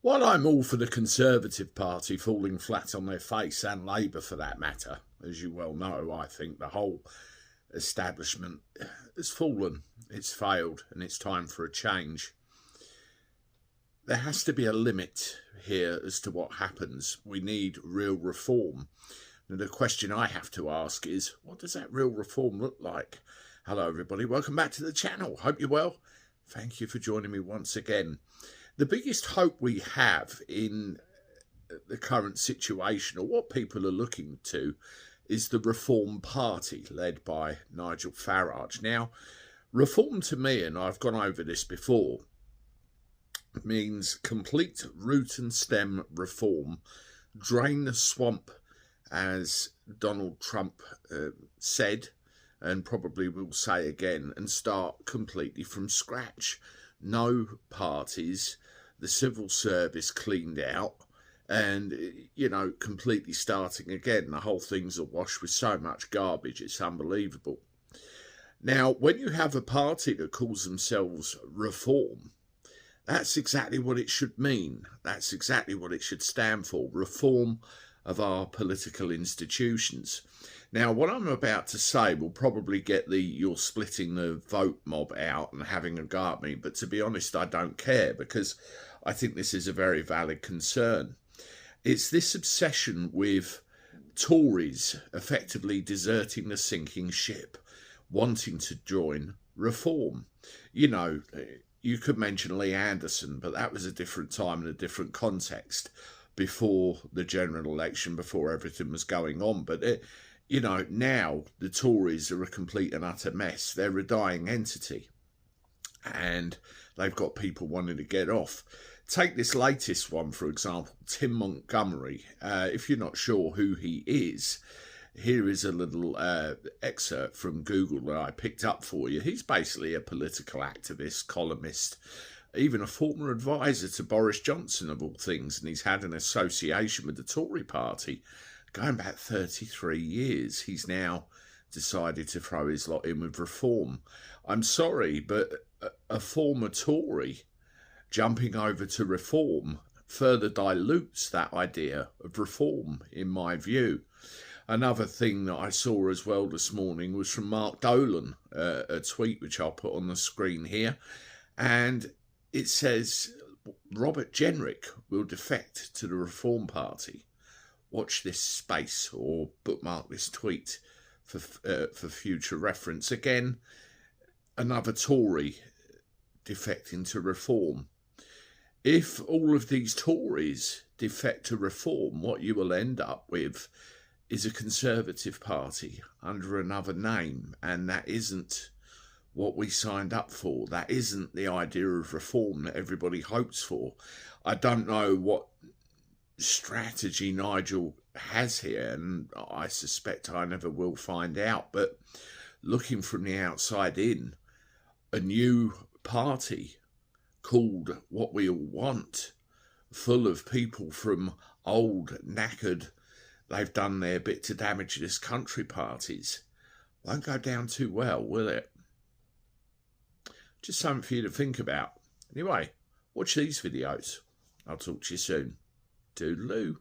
While I'm all for the Conservative Party falling flat on their face, and Labour for that matter, as you well know, I think the whole establishment has fallen, it's failed, and it's time for a change. There has to be a limit here as to what happens. We need real reform. And the question I have to ask is, what does that real reform look like? Hello everybody, welcome back to the channel. Hope you're well. Thank you for joining me once again. The biggest hope we have in the current situation, or what people are looking to, is the Reform Party led by Nigel Farage. Now, reform to me, and I've gone over this before, means complete root and stem reform, drain the swamp, as Donald Trump said, and probably will say again, and start completely from scratch. No parties, the civil service cleaned out, and, you know, completely starting again. The whole thing's awash with so much garbage, it's unbelievable. Now, when you have a party that calls themselves Reform, that's exactly what it should mean. That's exactly what it should stand for. Reform of our political institutions. Now, what I'm about to say will probably get the you're splitting the vote mob out and having a go at me, but to be honest, I don't care, because I think this is a very valid concern. It's this obsession with Tories effectively deserting the sinking ship, wanting to join Reform. You know, you could mention Lee Anderson, but that was a different time and a different context, before the general election, before everything was going on. But, you know, now the Tories are a complete and utter mess. They're a dying entity, and they've got people wanting to get off. Take this latest one, for example, Tim Montgomery. If you're not sure who he is, here is a little excerpt from Google that I picked up for you. He's basically a political activist, columnist, even a former advisor to Boris Johnson, of all things, and he's had an association with the Tory party going back 33 years. He's now decided to throw his lot in with Reform. I'm sorry, but a former Tory jumping over to Reform further dilutes that idea of reform, in my view. Another thing that I saw as well this morning was from Mark Dolan, a tweet which I'll put on the screen here, and it says Robert Jenrick will defect to the Reform Party. Watch this space, or bookmark this tweet for future reference. Again, another Tory defecting to Reform. If all of these Tories defect to Reform, what you will end up with is a Conservative Party under another name, and that isn't what we signed up for. That isn't the idea of reform that everybody hopes for. I don't know what strategy Nigel has here, and I suspect I never will find out, but looking from the outside in, a new party called What We All Want, full of people from old, knackered, they've done their bit to damage this country parties, won't go down too well, will it? Just something for you to think about. Anyway, watch these videos. I'll talk to you soon. Toodaloo.